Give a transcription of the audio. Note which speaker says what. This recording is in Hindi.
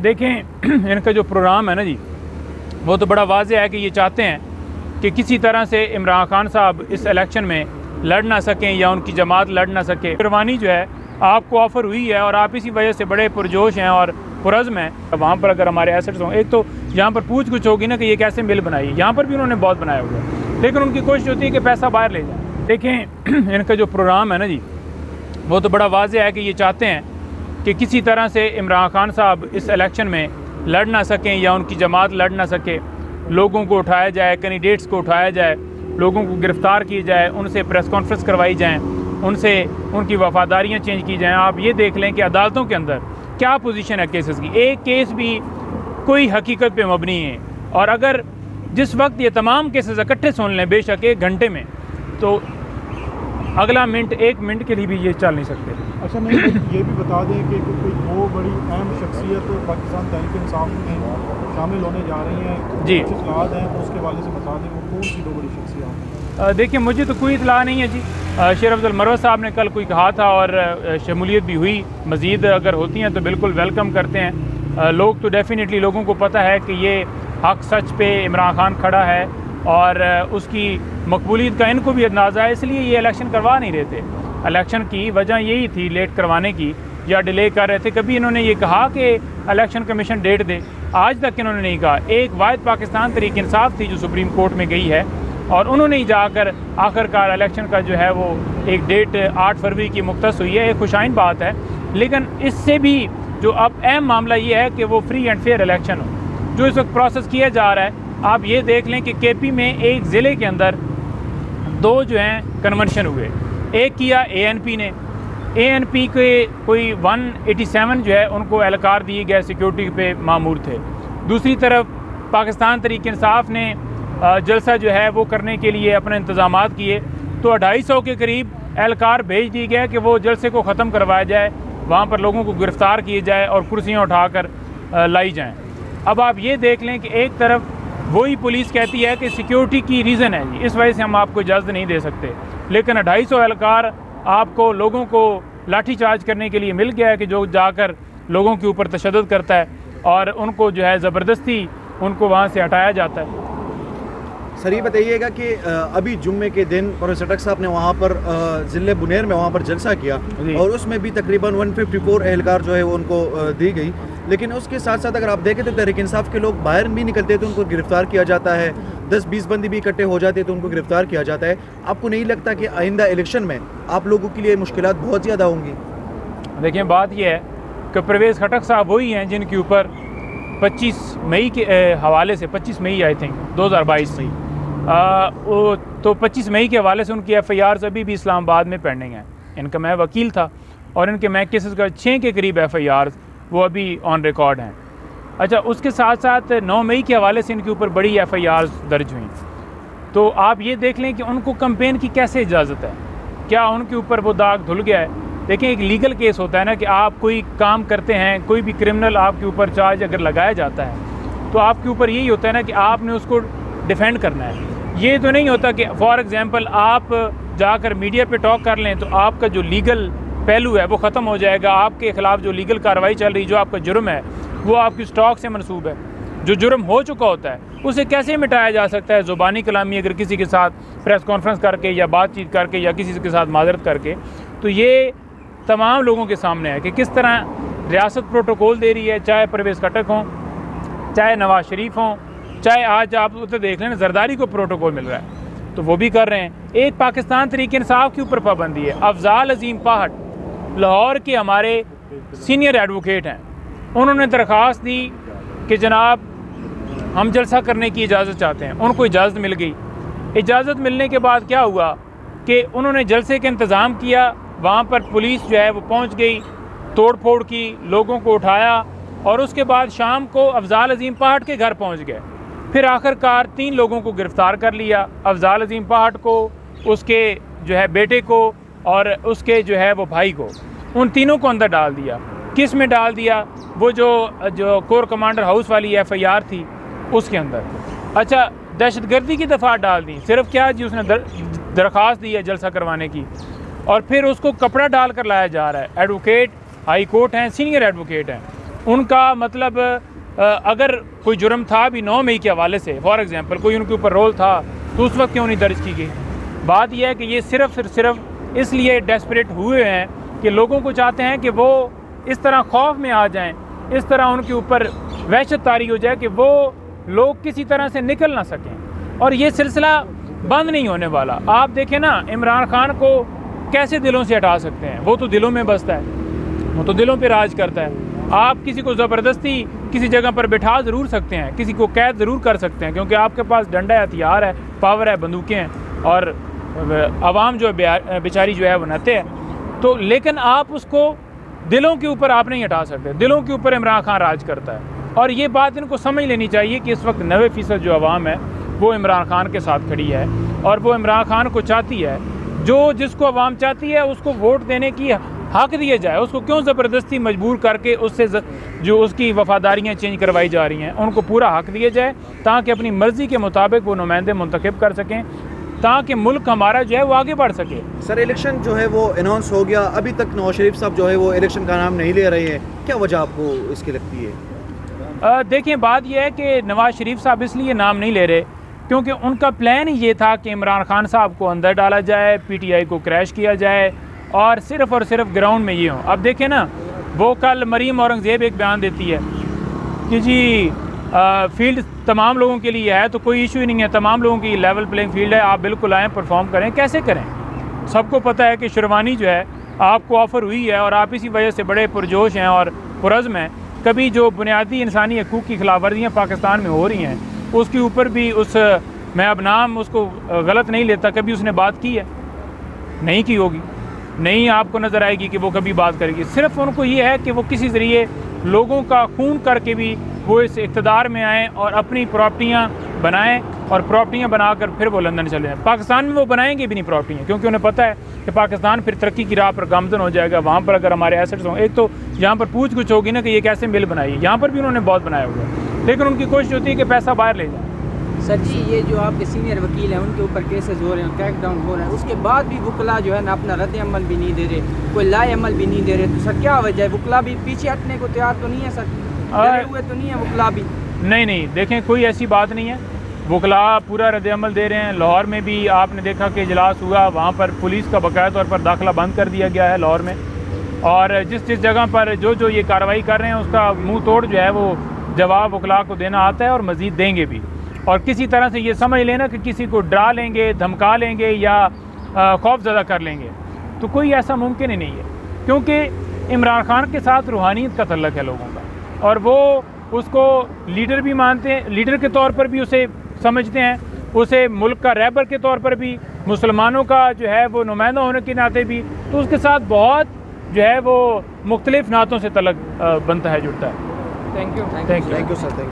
Speaker 1: देखें इनका जो प्रोग्राम है ना जी, वो तो बड़ा वाज़ेह है कि ये चाहते हैं कि किसी तरह से इमरान खान साहब इस इलेक्शन में लड़ ना सकें या उनकी जमात लड़ ना सके। कुर्बानी जो है आपको ऑफ़र हुई है और आप इसी वजह से बड़े पुरजोश हैं और पुरज़्म हैं। वहाँ पर अगर हमारे एसेट्स हों, एक तो यहाँ पर पूछ कुछ होगी ना कि ये कैसे मिल बनाई, यहाँ पर भी उन्होंने बहुत बनाया हुआ है, लेकिन उनकी कोशिश होती है कि पैसा बाहर ले जाए। देखें इनका जो प्रोग्राम है ना जी, वो तो बड़ा वाज़ेह है कि ये चाहते हैं कि किसी तरह से इमरान खान साहब इस इलेक्शन में लड़ ना सकें या उनकी जमात लड़ ना सके। लोगों को उठाया जाए, कैंडिडेट्स को उठाया जाए, लोगों को गिरफ़्तार की जाए, उनसे प्रेस कॉन्फ्रेंस करवाई जाएँ, उनसे उनकी वफ़ादारियाँ चेंज की जाएँ। आप ये देख लें कि अदालतों के अंदर क्या पोजीशन है केसेस की, एक केस भी कोई हकीकत पे मबनी है। और अगर जिस वक्त ये तमाम केसेस इकट्ठे सुन लें, बेशक 1 घंटे में, तो अगला मिनट 1 मिनट के लिए भी ये चल नहीं सकते।
Speaker 2: अच्छा, नहीं ये भी बता दें कि कोई 2 बड़ी अहम शख्सियत पाकिस्तान तहरीक इंसाफ में शामिल होने जा रही हैं जी, कुछ इत्तलात हैं तो उसके वाले से बता दें वो कौन सी 2 बड़ी शख्सियत हैं।
Speaker 1: देखिए मुझे तो कोई इत्तला नहीं है जी। शेर अफजल मरवत साहब ने कल कोई कहा था और शमूलियत भी हुई, मज़ीद अगर होती हैं तो बिल्कुल वेलकम करते हैं। लोग तो डेफिनेटली, लोगों को पता है कि ये हक सच पे इमरान खान खड़ा है और उसकी मकबूलियत का इनको भी अंदाज़ा है, इसलिए ये इलेक्शन करवा नहीं रहे थे। इलेक्शन की वजह यही थी लेट करवाने की या डिले कर रहे थे। कभी इन्होंने ये कहा कि इलेक्शन कमीशन डेट दे, आज तक इन्होंने नहीं कहा। एक वाहिद पाकिस्तान तहरीक इंसाफ थी जो सुप्रीम कोर्ट में गई है और उन्होंने ही जाकर आखिरकार इलेक्शन का जो है वो एक डेट 8 फरवरी की मुख्तस हुई है। एक खुशाइन बात है, लेकिन इससे भी जो अब अहम मामला ये है कि वो फ्री एंड फेयर इलेक्शन हो, जो इस वक्त प्रोसेस किया जा रहा है। आप ये देख लें कि केपी में एक ज़िले के अंदर 2 जो हैं कन्वर्शन हुए। एक किया ANP ने, ANP के कोई 187 जो है उनको एहलकार दिए गए, सिक्योरिटी पे मामूर थे। दूसरी तरफ पाकिस्तान तहरीक इंसाफ ने जलसा जो है वो करने के लिए अपने इंतज़ामात किए, तो 250 के करीब एहलकार भेज दिए गए कि वो जलसे को ख़त्म करवाया जाए, वहाँ पर लोगों को गिरफ़्तार किए जाए और कुर्सियाँ उठाकर लाई जाएँ। अब आप ये देख लें कि एक तरफ वही पुलिस कहती है कि सिक्योरिटी की रीज़न है जी, इस वजह से हम आपको इजाज़त नहीं दे सकते, लेकिन 250 एहलकार आपको लोगों को लाठी चार्ज करने के लिए मिल गया है कि जो जाकर लोगों के ऊपर तशद्दुद करता है और उनको जो है ज़बरदस्ती उनको वहाँ से हटाया जाता है।
Speaker 3: सर ये बताइएगा कि अभी जुम्मे के दिन प्रोफेसर टक साहब ने वहाँ पर ज़िले बुनेर में वहाँ पर जलसा किया और उसमें भी तकरीबन 154 एहलकार जो है वो उनको दी गई, लेकिन उसके साथ साथ अगर आप देखें तो तहरीक इंसाफ के लोग बाहर भी निकलते तो उनको गिरफ़्तार किया जाता है, 10-20 बंदी भी इकट्ठे हो जाते तो उनको गिरफ़्तार किया जाता है। आपको नहीं लगता कि आइंदा इलेक्शन में आप लोगों के लिए मुश्किलात बहुत ज़्यादा होंगी? देखिए
Speaker 1: बात यह है कि परवेज़ खटक साहब वही हैं जिनके ऊपर 25 मई के हवाले से, 25 मई आई थिंक 2022 में तो 25 मई के हवाले से उनकी FIRs अभी भी इस्लामाबाद में पेंडिंग है। इनका मैं वकील था और इनके मैं केसेस का 6 के करीब FIRs वो अभी ऑन रिकॉर्ड हैं। अच्छा, उसके साथ साथ 9 मई के हवाले से इनके ऊपर बड़ी FIRs दर्ज हुई। तो आप ये देख लें कि उनको कैंपेन की कैसे इजाज़त है, क्या उनके ऊपर वो दाग धुल गया है? देखें एक लीगल केस होता है ना कि आप कोई काम करते हैं, कोई भी क्रिमिनल आपके ऊपर चार्ज अगर लगाया जाता है तो आपके ऊपर यही होता है ना कि आपने उसको डिफेंड करना है। ये तो नहीं होता कि फॉर एग्ज़ाम्पल आप जाकर मीडिया पे टॉक कर लें तो आपका जो लीगल पहलू है वो ख़त्म हो जाएगा, आपके ख़िलाफ़ जो लीगल कार्रवाई चल रही, जो आपका जुर्म है वो आपकी स्टॉक से मनसूब है। जो जुर्म हो चुका होता है उसे कैसे मिटाया जा सकता है? ज़ुबानी कलामी अगर किसी के साथ प्रेस कॉन्फ्रेंस करके या बातचीत करके या किसी के साथ माजरत करके, तो ये तमाम लोगों के सामने है कि किस तरह रियासत प्रोटोकॉल दे रही है, चाहे परवेज़ खटक हों, चाहे नवाज शरीफ हों, चाहे आज आप उधर देख लें जरदारी को प्रोटोकॉल मिल रहा है तो वो भी कर रहे हैं। एक पाकिस्तान तहरीक इंसाफ के ऊपर पाबंदी है। अफजाल अजीम पाहट लाहौर के हमारे सीनियर एडवोकेट हैं, उन्होंने दरख्वास्त दी कि जनाब हम जलसा करने की इजाज़त चाहते हैं, उनको इजाज़त मिल गई। इजाज़त मिलने के बाद क्या हुआ कि उन्होंने जलसे का इंतज़ाम किया, वहाँ पर पुलिस जो है वो पहुँच गई, तोड़ फोड़ की, लोगों को उठाया और उसके बाद शाम को अफजाल अजीम पाहट के घर पहुँच गए। फिर आखिरकार 3 लोगों को गिरफ़्तार कर लिया, अफजाल अजीम पाहट को, उसके जो है बेटे को और उसके जो है वो भाई को, उन तीनों को अंदर डाल दिया। किस में डाल दिया? वो जो कोर कमांडर हाउस वाली FIR थी उसके अंदर। अच्छा, दहशतगर्दी की दफ़ात डाल दी। सिर्फ क्या जी, उसने दरख्वास्त दी है जलसा करवाने की और फिर उसको कपड़ा डाल कर लाया जा रहा है। एडवोकेट हाई कोर्ट हैं, सीनियर एडवोकेट हैं, उनका मतलब अगर कोई जुर्म था भी 9 मई के हवाले से, फॉर एग्ज़ाम्पल कोई उनके ऊपर रोल था, तो उस वक्त क्यों नहीं दर्ज की गई? बात यह है कि ये सिर्फ इसलिए डेस्परेट हुए हैं कि लोगों को चाहते हैं कि वो इस तरह खौफ में आ जाएं, इस तरह उनके ऊपर वहशत तारी हो जाए कि वो लोग किसी तरह से निकल ना सकें। और ये सिलसिला बंद नहीं होने वाला। आप देखें ना, इमरान खान को कैसे दिलों से हटा सकते हैं? वो तो दिलों में बसता है, वो तो दिलों पे राज करता है। आप किसी को ज़बरदस्ती किसी जगह पर बिठा ज़रूर सकते हैं, किसी को कैद ज़रूर कर सकते हैं, क्योंकि आपके पास डंडा है, हथियार है, पावर है, बंदूकें हैं, और आवाम जो है बेचारी जो है वो नते है। तो लेकिन आप उसको दिलों के ऊपर आप नहीं हटा सकते। दिलों के ऊपर इमरान खान राज करता है, और ये बात इनको समझ लेनी चाहिए कि इस वक्त 90% जो आवाम है वो इमरान खान के साथ खड़ी है, और वो इमरान खान को चाहती है। जो जिसको आवाम चाहती है उसको वोट देने की हक दिया जाए। उसको क्यों ज़बरदस्ती मजबूर करके उससे जो उसकी वफादारियाँ चेंज करवाई जा रही हैं, उनको पूरा हक दिया जाए, ताकि अपनी मर्ज़ी के मुताबिक वो नुमाइंदे मुंतखब कर सकें, ताकि मुल्क हमारा जो है वो आगे बढ़ सके।
Speaker 3: सर, इलेक्शन जो है वो अनाउंस हो गया, अभी तक नवाज शरीफ साहब जो है वो इलेक्शन का नाम नहीं ले रहे हैं, क्या वजह आपको इसकी लगती है?
Speaker 1: देखें, बात यह है कि नवाज शरीफ साहब इसलिए नाम नहीं ले रहे क्योंकि उनका प्लान ही ये था कि इमरान खान साहब को अंदर डाला जाए, PTI को क्रैश किया जाए, और सिर्फ ग्राउंड में ये हों। अब देखें ना, वो कल मरीम औरंगज़ेब एक बयान देती है कि जी फील्ड तमाम लोगों के लिए है, तो कोई इशू ही नहीं है, तमाम लोगों की लेवल प्लेइंग फील्ड है, आप बिल्कुल आएँ, परफॉर्म करें। कैसे करें? सबको पता है कि शेरवानी जो है आपको ऑफ़र हुई है, और आप इसी वजह से बड़े पुरजोश हैं और पुरज़्म हैं। कभी जो बुनियादी इंसानी हकूक़ की खिलाफ वर्जियाँ पाकिस्तान में हो रही हैं, उसके ऊपर भी मैं अब नाम उसको गलत नहीं लेता, कभी उसने बात की है? नहीं की होगी, नहीं आपको नज़र आएगी कि वो कभी बात करेगी। सिर्फ उनको ये है कि वो किसी ज़रिए लोगों का खून करके भी वो इस इक़्तिदार में आएँ और अपनी प्रॉपर्टियाँ बनाएं, और प्रॉपर्टियाँ बनाकर फिर वो लंदन चले जाएँ। पाकिस्तान में वो बनाएंगे भी नहीं प्रॉपर्टियाँ, क्योंकि उन्हें पता है कि पाकिस्तान फिर तरक्की की राह पर गामज़न हो जाएगा। वहाँ पर अगर हमारे एसेट्स हों, एक तो यहाँ पर पूछ कुछ होगी ना कि ये कैसे मिल बनाई है, यहाँ पर भी उन्होंने बहुत बनाया हुआ है, लेकिन उनकी कोशिश होती है कि पैसा बाहर ले जाए।
Speaker 4: सर जी, ये जो आपके सीनियर वकील हैं उनके ऊपर केसेस हो रहे हैं, क्रैकडाउन हो रहा है, उसके बाद भी वकला जो है ना अपना रद्द अमल भी नहीं दे रहे, कोई लाए अमल भी नहीं दे रहे, तो सर क्या वजह है? वकला भी पीछे हटने को तैयार तो नहीं है सर? डरे हुए तो नहीं है वकला भी?
Speaker 1: नहीं, देखें, कोई ऐसी बात नहीं है। वकला पूरा रद्द अमल दे रहे हैं। लाहौर में भी आपने देखा कि इजलास हुआ, वहाँ पर पुलिस का बाकायदा तौर पर दाखिला बंद कर दिया गया है लाहौर में, और जिस जगह पर जो ये कार्रवाई कर रहे हैं उसका मुँह तोड़ जो है वो जवाब वकला को देना आता है, और मज़ीद देंगे भी। और किसी तरह से ये समझ लेना कि किसी को डरा लेंगे, धमका लेंगे या खौफ ज़दा कर लेंगे, तो कोई ऐसा मुमकिन ही नहीं है, क्योंकि इमरान खान के साथ रूहानियत का तल्लक है लोगों का, और वो उसको लीडर भी मानते हैं, लीडर के तौर पर भी उसे समझते हैं, उसे मुल्क का रहबर के तौर पर भी, मुसलमानों का जो है वो नुमाइंदा होने के नाते भी, तो उसके साथ बहुत जो है वो मुख्तलिफ नातों से तल्लक बनता है, जुड़ता है।
Speaker 4: Thank you
Speaker 3: sir.